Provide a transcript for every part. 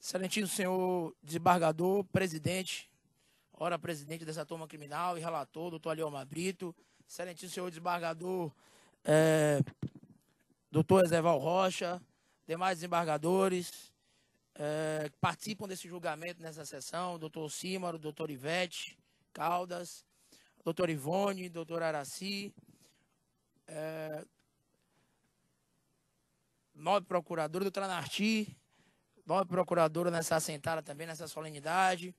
Excelentíssimo senhor desembargador, presidente, ora presidente dessa turma criminal e relator, doutor Aliomar Brito, excelentíssimo senhor desembargador, doutor Ezeval Rocha, demais desembargadores que participam desse julgamento nessa sessão, doutor Címaro, doutor Ivete Caldas, doutor Ivone, doutor Araci, nobre procuradora, doutora Narti, nobre procuradora nessa assentada também, nessa solenidade,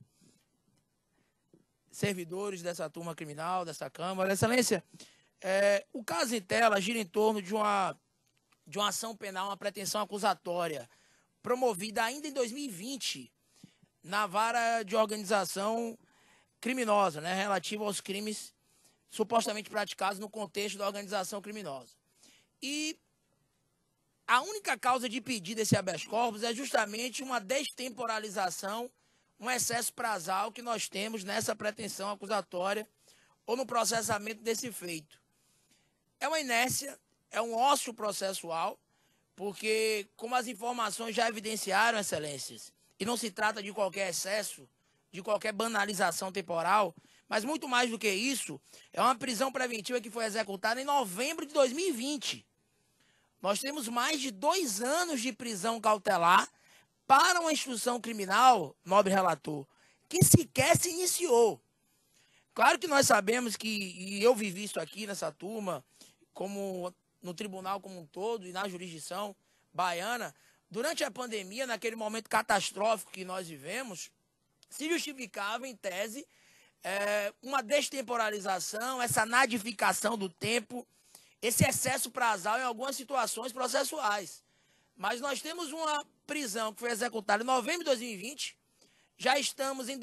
servidores dessa turma criminal, dessa Câmara. Excelência, o caso em tela gira em torno de uma ação penal, uma pretensão acusatória, promovida ainda em 2020, na vara de organização criminosa, né, relativa aos crimes supostamente praticados no contexto da organização criminosa. E a única causa de pedido desse habeas corpus é justamente uma destemporalização, um excesso prazal que nós temos nessa pretensão acusatória ou no processamento desse feito. É uma inércia, é um ócio processual, porque, como as informações já evidenciaram, excelências, e não se trata de qualquer excesso, de qualquer banalização temporal, mas muito mais do que isso, é uma prisão preventiva que foi executada em novembro de 2020. Nós temos mais de 2 anos de prisão cautelar para uma instrução criminal, nobre relator, que sequer se iniciou. Claro que nós sabemos que, e eu vivi isso aqui nessa turma, como no tribunal como um todo e na jurisdição baiana, durante a pandemia, naquele momento catastrófico que nós vivemos, se justificava, em tese, uma destemporalização, essa nadificação do tempo, esse excesso prazal em algumas situações processuais. Mas nós temos uma prisão que foi executada em novembro de 2020, já estamos em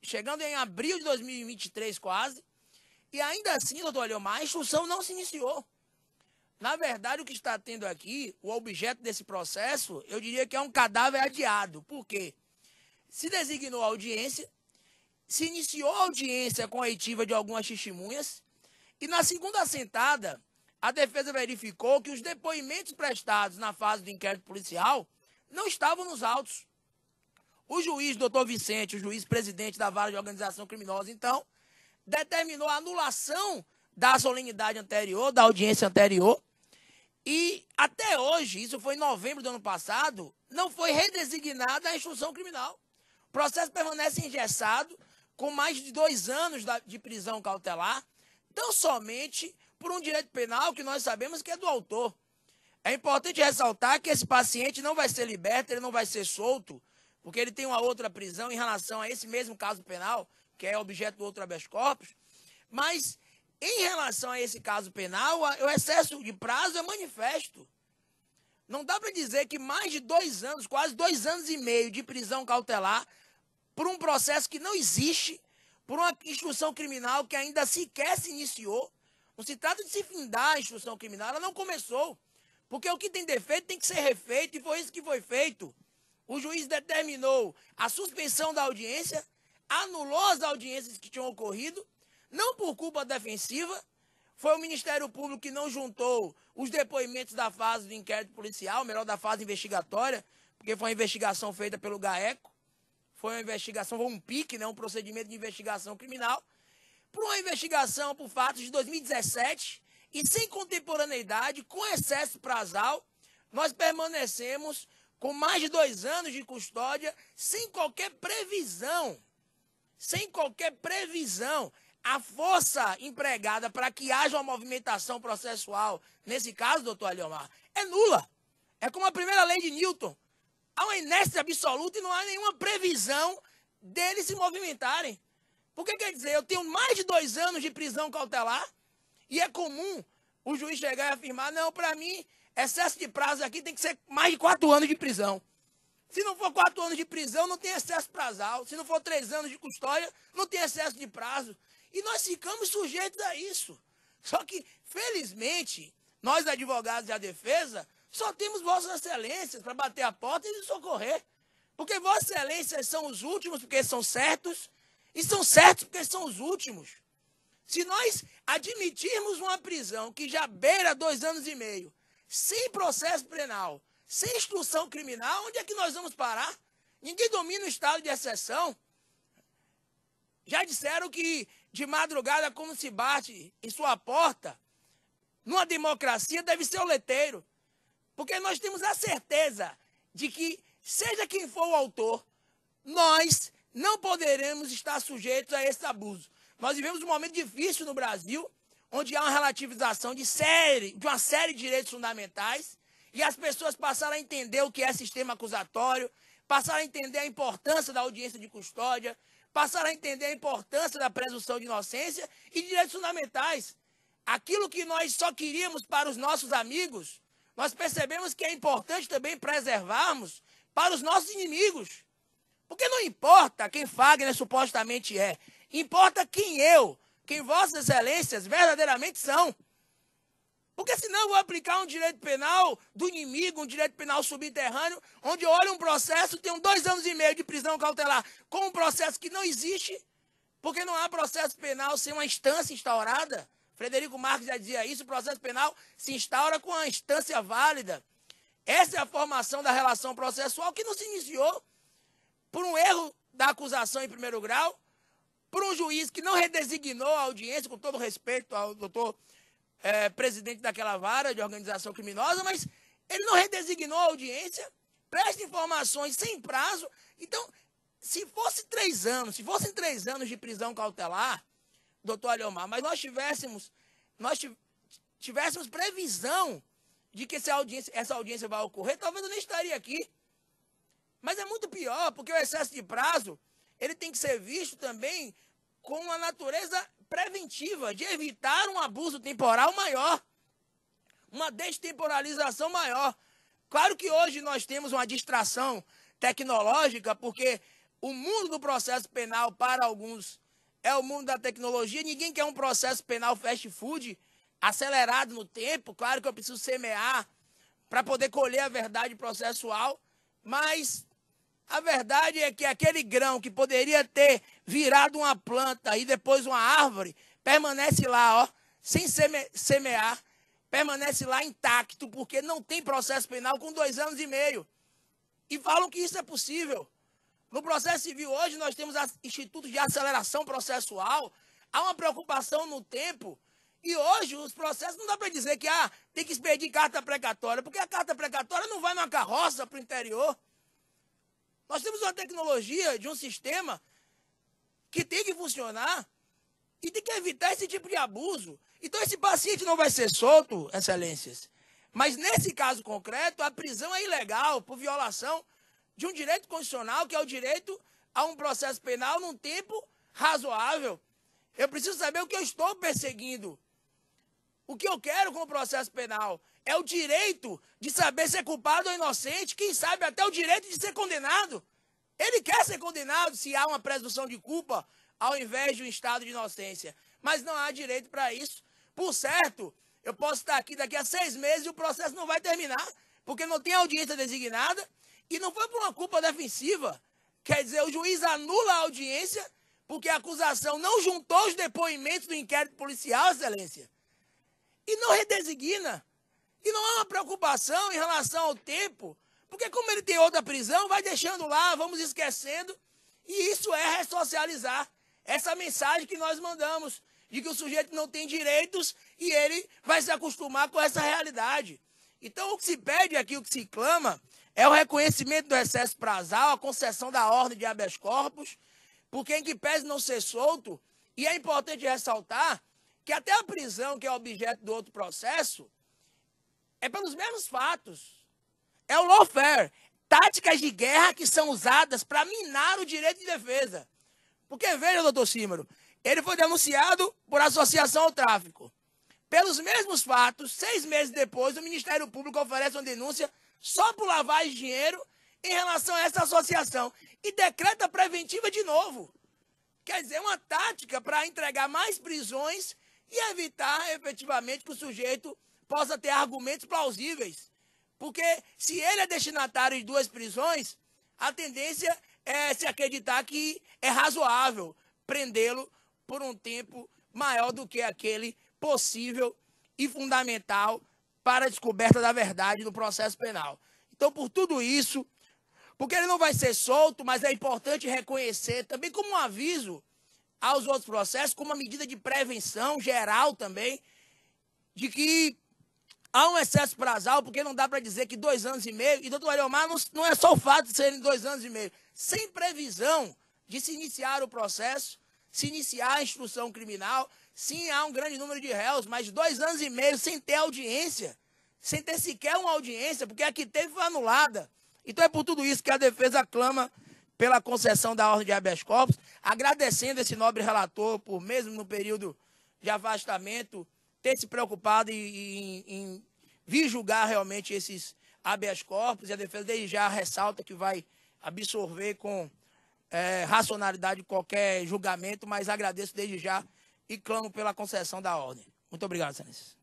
chegando em abril de 2023 quase, e ainda assim, doutor Aliomar, a instrução não se iniciou. Na verdade, o que está tendo aqui, o objeto desse processo, eu diria que é um cadáver adiado. Por quê? Se designou a audiência, se iniciou a audiência com a oitiva de algumas testemunhas, e na segunda assentada, a defesa verificou que os depoimentos prestados na fase do inquérito policial não estavam nos autos. O juiz, doutor Vicente, o juiz presidente da vara de organização criminosa, então, determinou a anulação da solenidade anterior, da audiência anterior, e até hoje, isso foi em novembro do ano passado, não foi redesignada a instrução criminal. O processo permanece engessado, com mais de 2 anos de prisão cautelar, tão somente por um direito penal que nós sabemos que é do autor. É importante ressaltar que esse paciente não vai ser liberto, ele não vai ser solto, porque ele tem uma outra prisão em relação a esse mesmo caso penal, que é objeto do outro habeas corpus, mas em relação a esse caso penal, o excesso de prazo é manifesto. Não dá para dizer que mais de 2 anos, quase 2 anos e meio de prisão cautelar, por um processo que não existe, por uma instrução criminal que ainda sequer se iniciou. Não se trata de se findar a instrução criminal, ela não começou. Porque o que tem defeito tem que ser refeito, e foi isso que foi feito. O juiz determinou a suspensão da audiência, anulou as audiências que tinham ocorrido, não por culpa defensiva, foi o Ministério Público que não juntou os depoimentos da fase do inquérito policial, melhor, da fase investigatória, porque foi uma investigação feita pelo GAECO, foi uma investigação, foi um PIC, né, um procedimento de investigação criminal, por uma investigação por fatos de 2017, e sem contemporaneidade, com excesso prazal, nós permanecemos com mais de 2 anos de custódia, sem qualquer previsão, a força empregada para que haja uma movimentação processual, nesse caso, doutor Aliomar, é nula. É como a primeira lei de Newton. Há uma inércia absoluta e não há nenhuma previsão deles se movimentarem. Porque quer dizer, eu tenho mais de 2 anos de prisão cautelar e é comum o juiz chegar e afirmar, não, para mim, excesso de prazo aqui tem que ser mais de 4 anos de prisão. Se não for 4 anos de prisão, não tem excesso prazal. Se não for 3 anos de custódia, não tem excesso de prazo. E nós ficamos sujeitos a isso. Só que, felizmente, nós advogados da defesa, só temos Vossas Excelências para bater a porta e nos socorrer. Porque Vossas Excelências são os últimos porque são certos, e são certos porque são os últimos. Se nós admitirmos uma prisão que já beira 2 anos e meio, sem processo penal, sem instrução criminal, onde é que nós vamos parar? Ninguém domina o estado de exceção. Já disseram que de madrugada, como se bate em sua porta, numa democracia deve ser o leteiro. Porque nós temos a certeza de que, seja quem for o autor, nós não poderemos estar sujeitos a esse abuso. Nós vivemos um momento difícil no Brasil, onde há uma relativização de uma série de direitos fundamentais, e as pessoas passaram a entender o que é sistema acusatório, passaram a entender a importância da audiência de custódia, passaram a entender a importância da presunção de inocência e de direitos fundamentais. Aquilo que nós só queríamos para os nossos amigos, nós percebemos que é importante também preservarmos para os nossos inimigos. Porque não importa quem Fagner supostamente é, importa quem vossas excelências verdadeiramente são. Porque senão eu vou aplicar um direito penal do inimigo, um direito penal subterrâneo, onde eu olho um processo, tenho 2 anos e meio de prisão cautelar com um processo que não existe, porque não há processo penal sem uma instância instaurada. Frederico Marques já dizia isso, o processo penal se instaura com uma instância válida. Essa é a formação da relação processual que não se iniciou por um erro da acusação em primeiro grau, por um juiz que não redesignou a audiência, com todo respeito ao doutor presidente daquela vara de organização criminosa, mas ele não redesignou a audiência, presta informações sem prazo. Então, se fossem 3 anos de prisão cautelar, doutor Aliomar, mas nós tivéssemos previsão de que essa audiência vai ocorrer, talvez eu nem estaria aqui. Mas é muito pior, porque o excesso de prazo, ele tem que ser visto também com uma natureza preventiva, de evitar um abuso temporal maior, uma destemporalização maior. Claro que hoje nós temos uma distração tecnológica, porque o mundo do processo penal, para alguns, é o mundo da tecnologia. Ninguém quer um processo penal fast food, acelerado no tempo. Claro que eu preciso semear para poder colher a verdade processual, mas a verdade é que aquele grão que poderia ter virado uma planta e depois uma árvore, permanece lá, ó, sem semear, permanece lá intacto, porque não tem processo penal com 2 anos e meio. E falam que isso é possível. No processo civil hoje nós temos institutos de aceleração processual, há uma preocupação no tempo, e hoje os processos não dá para dizer que tem que expedir carta precatória, porque a carta precatória não vai numa carroça para o interior. Nós temos uma tecnologia de um sistema que tem que funcionar e tem que evitar esse tipo de abuso. Então esse paciente não vai ser solto, excelências. Mas nesse caso concreto, a prisão é ilegal por violação de um direito constitucional, que é o direito a um processo penal num tempo razoável. Eu preciso saber o que eu estou perseguindo. O que eu quero com o processo penal é o direito de saber se é culpado ou inocente, quem sabe até o direito de ser condenado. Ele quer ser condenado se há uma presunção de culpa, ao invés de um estado de inocência. Mas não há direito para isso. Por certo, eu posso estar aqui daqui a 6 meses e o processo não vai terminar, porque não tem audiência designada e não foi por uma culpa defensiva. Quer dizer, o juiz anula a audiência porque a acusação não juntou os depoimentos do inquérito policial, excelência, e não redesigna. E não há uma preocupação em relação ao tempo, porque como ele tem outra prisão, vai deixando lá, vamos esquecendo, e isso é ressocializar essa mensagem que nós mandamos, de que o sujeito não tem direitos e ele vai se acostumar com essa realidade. Então o que se pede aqui, o que se clama, é o reconhecimento do excesso prazal, a concessão da ordem de habeas corpus, porque em que pese não ser solto, e é importante ressaltar que até a prisão, que é objeto do outro processo, é pelos mesmos fatos. É o lawfare, táticas de guerra que são usadas para minar o direito de defesa. Porque, veja, doutor Címero, ele foi denunciado por associação ao tráfico. Pelos mesmos fatos, 6 meses depois, o Ministério Público oferece uma denúncia só por lavagem de dinheiro em relação a essa associação e decreta preventiva de novo. Quer dizer, uma tática para entregar mais prisões e evitar efetivamente que o sujeito possa ter argumentos plausíveis. Porque se ele é destinatário de 2 prisões, a tendência é se acreditar que é razoável prendê-lo por um tempo maior do que aquele possível e fundamental para a descoberta da verdade no processo penal. Então, por tudo isso, porque ele não vai ser solto, mas é importante reconhecer também como um aviso aos outros processos, como uma medida de prevenção geral também, de que há um excesso prazal, porque não dá para dizer que 2 anos e meio, e doutor Ariomar, não é só o fato de serem 2 anos e meio, sem previsão de se iniciar o processo, se iniciar a instrução criminal, sim, há um grande número de réus, mas 2 anos e meio sem ter audiência, sem ter sequer uma audiência, porque a que teve foi anulada. Então é por tudo isso que a defesa clama pela concessão da ordem de habeas corpus, agradecendo esse nobre relator por, mesmo no período de afastamento, ter se preocupado em vir julgar realmente esses habeas corpus, e a defesa desde já ressalta que vai absorver com racionalidade qualquer julgamento, mas agradeço desde já e clamo pela concessão da ordem. Muito obrigado, excelência.